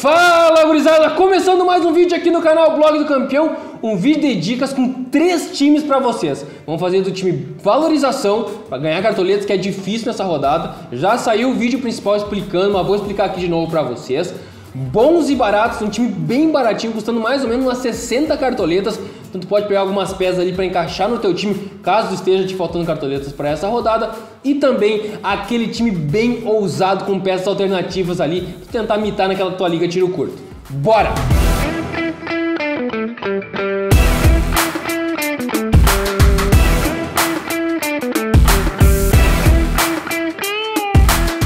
Fala, gurizada! Começando mais um vídeo aqui no canal Blog do Campeão, um vídeo de dicas com 3 times pra vocês. Vamos fazer do time valorização para ganhar cartoletas, que é difícil nessa rodada. Já saiu o vídeo principal explicando, mas vou explicar aqui de novo pra vocês. Bons e baratos, um time bem baratinho, custando mais ou menos umas 60 cartoletas. Então tu pode pegar algumas peças ali para encaixar no teu time, caso esteja te faltando cartoletas para essa rodada. E também aquele time bem ousado com peças alternativas ali, pra tentar mitar naquela tua liga tiro curto. Bora!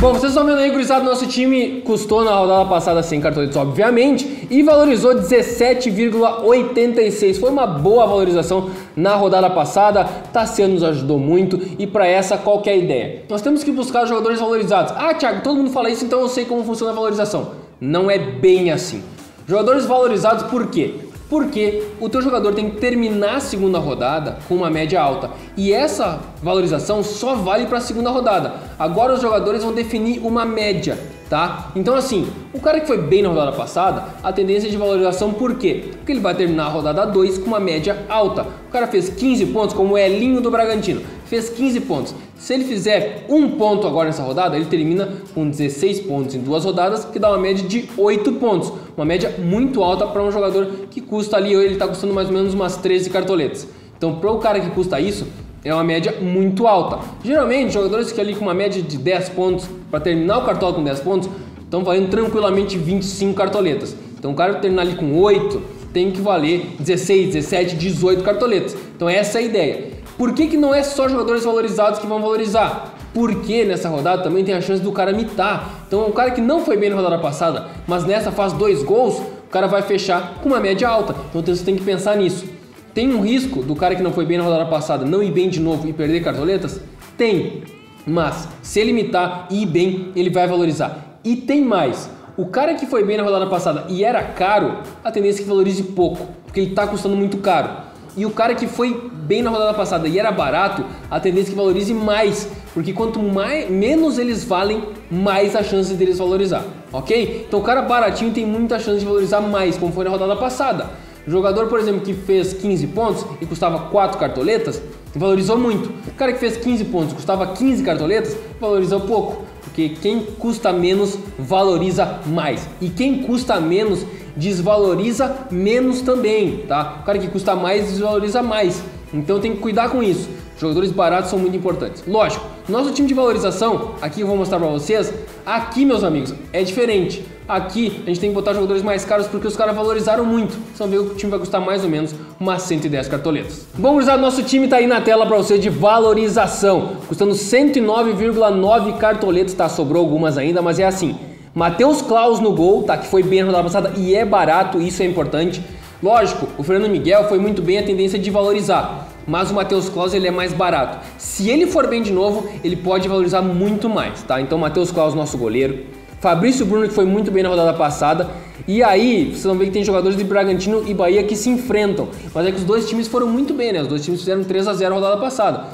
Bom, vocês estão vendo aí, gurizada, nosso time custou na rodada passada 100 cartoletas, obviamente, e valorizou 17,86. Foi uma boa valorização na rodada passada, Tassiano nos ajudou muito, e para essa, qual que é a ideia? Nós temos que buscar jogadores valorizados. Ah, Thiago, todo mundo fala isso, então eu sei como funciona a valorização. Não é bem assim. Jogadores valorizados por quê? Porque o teu jogador tem que terminar a segunda rodada com uma média alta. E essa valorização só vale para a segunda rodada. Agora os jogadores vão definir uma média, tá? Então assim, o cara que foi bem na rodada passada, a tendência de valorização por quê? Porque ele vai terminar a rodada 2 com uma média alta. O cara fez 15 pontos, como o Elinho do Bragantino. Fez 15 pontos. Se ele fizer um ponto agora nessa rodada, ele termina com 16 pontos em 2 rodadas, que dá uma média de 8 pontos. Uma média muito alta para um jogador que custa ali, ele está custando mais ou menos umas 13 cartoletas. Então, para o cara que custa isso, é uma média muito alta. Geralmente, jogadores que ali com uma média de 10 pontos, para terminar o cartola com 10 pontos, estão valendo tranquilamente 25 cartoletas. Então, o cara que terminar ali com 8, tem que valer 16, 17, 18 cartoletas. Então, essa é a ideia. Por que não é só jogadores valorizados que vão valorizar? Porque nessa rodada também tem a chance do cara mitar. Então o cara que não foi bem na rodada passada, mas nessa faz 2 gols, o cara vai fechar com uma média alta. Então você tem que pensar nisso. Tem um risco do cara que não foi bem na rodada passada não ir bem de novo e perder cartoletas? Tem. Mas se ele mitar e ir bem, ele vai valorizar. E tem mais. O cara que foi bem na rodada passada e era caro, a tendência é que valorize pouco, porque ele está custando muito caro. E o cara que foi bem na rodada passada e era barato, a tendência é que valorize mais, porque quanto menos eles valem, mais a chance deles valorizar, ok? Então o cara baratinho tem muita chance de valorizar mais, como foi na rodada passada. O jogador, por exemplo, que fez 15 pontos e custava 4 cartoletas, valorizou muito. O cara que fez 15 pontos e custava 15 cartoletas, valorizou pouco, porque quem custa menos valoriza mais. E quem custa menos desvaloriza menos também, tá? O cara que custa mais desvaloriza mais. Então tem que cuidar com isso. Jogadores baratos são muito importantes. Lógico, nosso time de valorização, aqui eu vou mostrar pra vocês, aqui, meus amigos, é diferente. Aqui a gente tem que botar jogadores mais caros porque os caras valorizaram muito. Vocês vão ver que o time vai custar mais ou menos umas 110 cartoletas. Bom, gurizada, nosso time tá aí na tela pra você de valorização, custando 109,9 cartoletas, tá? Sobrou algumas ainda, mas é assim. Matheus Claus no gol, tá? Que foi bem na rodada passada e é barato, isso é importante. Lógico, o Fernando Miguel foi muito bem, a tendência de valorizar, mas o Matheus Claus ele é mais barato. Se ele for bem de novo, ele pode valorizar muito mais, tá? Então Matheus Claus, nosso goleiro. Fabrício Bruno, que foi muito bem na rodada passada. E aí, vocês vão ver que tem jogadores de Bragantino e Bahia que se enfrentam. Mas é que os dois times foram muito bem, né? Os dois times fizeram 3 a 0 na rodada passada.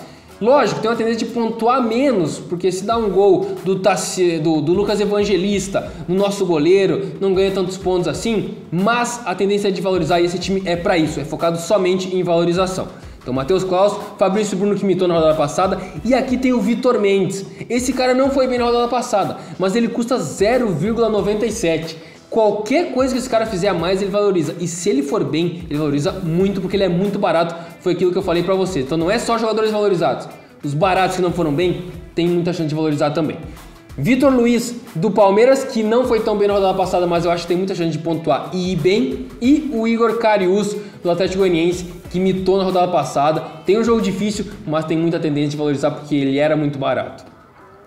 Lógico, tem uma tendência de pontuar menos, porque se dá um gol do Lucas Evangelista, no nosso goleiro, não ganha tantos pontos assim, mas a tendência é de valorizar e esse time é para isso, é focado somente em valorização. Então, Matheus Claus, Fabrício Bruno que mitou na rodada passada, e aqui tem o Vitor Mendes. Esse cara não foi bem na rodada passada, mas ele custa 0,97. Qualquer coisa que esse cara fizer a mais, ele valoriza. E se ele for bem, ele valoriza muito, porque ele é muito barato. Foi aquilo que eu falei pra você. Então não é só jogadores valorizados. Os baratos que não foram bem, tem muita chance de valorizar também. Vitor Luiz, do Palmeiras, que não foi tão bem na rodada passada, mas eu acho que tem muita chance de pontuar e ir bem. E o Igor Carius, do Atlético Goianiense, que mitou na rodada passada. Tem um jogo difícil, mas tem muita tendência de valorizar, porque ele era muito barato.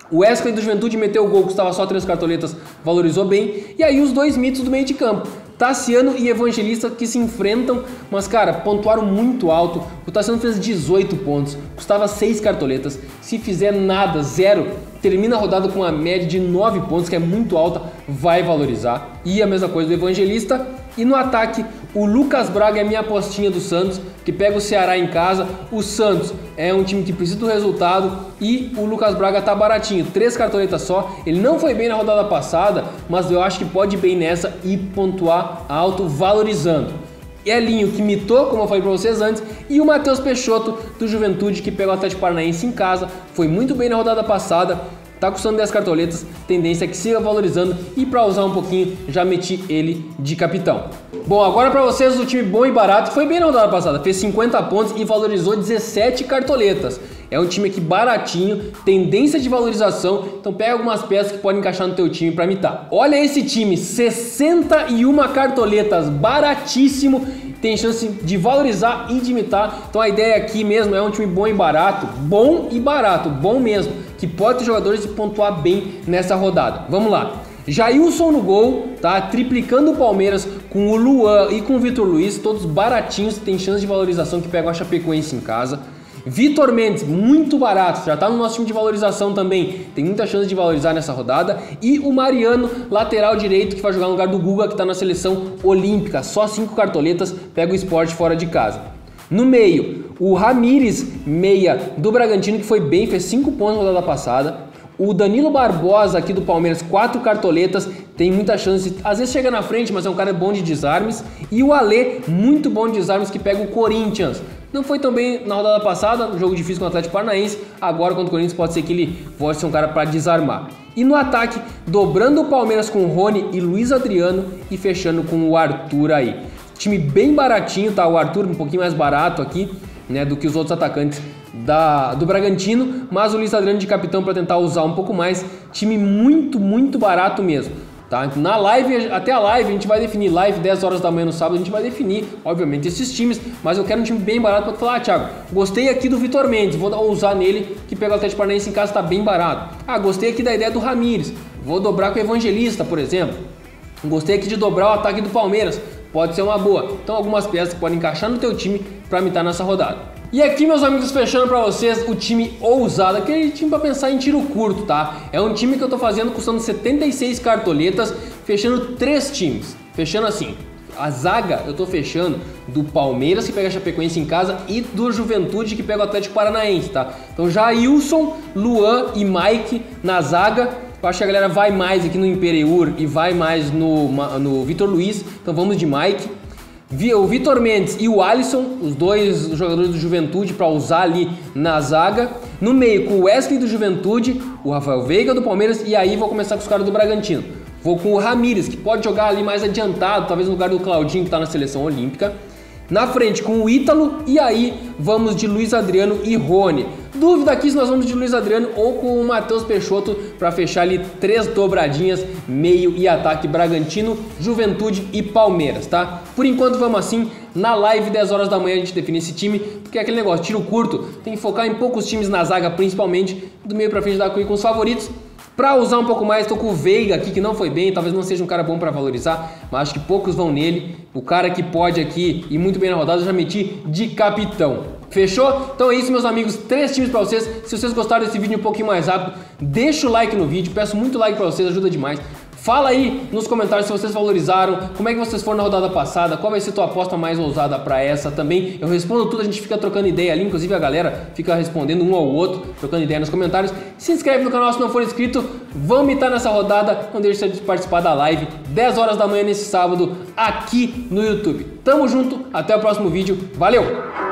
O Wesley do Juventude meteu o gol, custava só 3 cartoletas, valorizou bem. E aí os dois mitos do meio de campo, Tassiano e Evangelista, que se enfrentam, mas cara, pontuaram muito alto. O Tassiano fez 18 pontos, custava 6 cartoletas. Se fizer nada, 0, termina a rodada com uma média de 9 pontos, que é muito alta vai valorizar. E a mesma coisa do Evangelista. E no ataque, o Lucas Braga é minha apostinha do Santos, que pega o Ceará em casa. O Santos é um time que precisa do resultado e o Lucas Braga tá baratinho, 3 cartoletas só. Ele não foi bem na rodada passada, mas eu acho que pode ir bem nessa e pontuar alto, valorizando. Elinho, que mitou, como eu falei para vocês antes, e o Matheus Peixoto, do Juventude, que pega o Atlético Paranaense em casa, foi muito bem na rodada passada, tá custando 10 cartoletas, tendência é que siga valorizando, e para usar um pouquinho, já meti ele de capitão. Bom, agora para vocês o time bom e barato, que foi bem na rodada passada, fez 50 pontos e valorizou 17 cartoletas. É um time aqui baratinho, tendência de valorização, então pega algumas peças que podem encaixar no teu time para mitar. Olha esse time, 61 cartoletas, baratíssimo, tem chance de valorizar e de imitar. Então a ideia aqui mesmo é um time bom e barato, bom mesmo, que pode ter jogadores e pontuar bem nessa rodada. Vamos lá. Jailson no gol, tá? Triplicando o Palmeiras com o Luan e com o Vitor Luiz, todos baratinhos, tem chance de valorização, que pega a Chapecoense em casa. Vitor Mendes, muito barato, já tá no nosso time de valorização também, tem muita chance de valorizar nessa rodada. E o Mariano, lateral direito, que vai jogar no lugar do Guga, que tá na seleção olímpica, só 5 cartoletas, pega o Sport fora de casa. No meio, o Ramires, meia do Bragantino, que foi bem, fez 5 pontos na rodada passada. O Danilo Barbosa aqui do Palmeiras, 4 cartoletas, tem muita chance, às vezes chega na frente, mas é um cara bom de desarmes. E o Alê, muito bom de desarmes, que pega o Corinthians. Não foi tão bem na rodada passada, um jogo difícil com o Atlético Paranaense, agora contra o Corinthians pode ser que ele volte a ser um cara para desarmar. E no ataque, dobrando o Palmeiras com o Rony e Luiz Adriano e fechando com o Arthur aí. Time bem baratinho, tá? O Arthur um pouquinho mais barato aqui, né, do que os outros atacantes do Bragantino, mas o Luiz Adriano de capitão para tentar usar um pouco mais. Time muito barato mesmo, tá? Na live, até a live a gente vai definir, live 10 horas da manhã no sábado, a gente vai definir, obviamente, esses times, mas eu quero um time bem barato para falar, Thiago, gostei aqui do Vitor Mendes, vou usar nele, que pega o Atlético Paranaense em casa, tá bem barato. Ah, gostei aqui da ideia do Ramires, vou dobrar com o Evangelista, por exemplo. Gostei aqui de dobrar o ataque do Palmeiras, pode ser uma boa. Então algumas peças que podem encaixar no teu time para mitar nessa rodada. E aqui, meus amigos, fechando para vocês o time ousado, aquele time para pensar em tiro curto, tá? É um time que eu tô fazendo custando 76 cartoletas, fechando 3 times, fechando assim. A zaga eu tô fechando do Palmeiras, que pega a Chapecoense em casa, e do Juventude, que pega o Atlético Paranaense, tá? Então Jailson, Luan e Mike na zaga. Eu acho que a galera vai mais aqui no Imperiur e vai mais no Vitor Luiz, então vamos de Mike. O Vitor Mendes e o Alisson, os dois jogadores do Juventude, para usar ali na zaga. No meio, com o Wesley do Juventude, o Rafael Veiga do Palmeiras, e aí vou começar com os caras do Bragantino. Vou com o Ramires, que pode jogar ali mais adiantado, talvez no lugar do Claudinho, que está na seleção olímpica. Na frente com o Ítalo, e aí vamos de Luiz Adriano e Rony. Dúvida aqui se nós vamos de Luiz Adriano ou com o Matheus Peixoto para fechar ali 3 dobradinhas, meio e ataque: Bragantino, Juventude e Palmeiras, tá? Por enquanto vamos assim, na live 10 horas da manhã a gente define esse time, porque é aquele negócio, tiro curto, tem que focar em poucos times na zaga principalmente, do meio para frente dá com os favoritos. Para usar um pouco mais, estou com o Veiga aqui, que não foi bem, talvez não seja um cara bom para valorizar, mas acho que poucos vão nele. O cara que pode aqui ir muito bem na rodada, eu já meti de capitão. Fechou? Então é isso, meus amigos, 3 times para vocês. Se vocês gostaram desse vídeo um pouquinho mais rápido, deixa o like no vídeo, peço muito like para vocês, ajuda demais. Fala aí nos comentários se vocês valorizaram, como é que vocês foram na rodada passada, qual vai ser a tua aposta mais ousada para essa também. Eu respondo tudo, a gente fica trocando ideia ali, inclusive a galera fica respondendo um ao outro, trocando ideia nos comentários. Se inscreve no canal se não for inscrito, vamos mitar nessa rodada, não deixe de participar da live, 10 horas da manhã nesse sábado, aqui no YouTube. Tamo junto, até o próximo vídeo, valeu!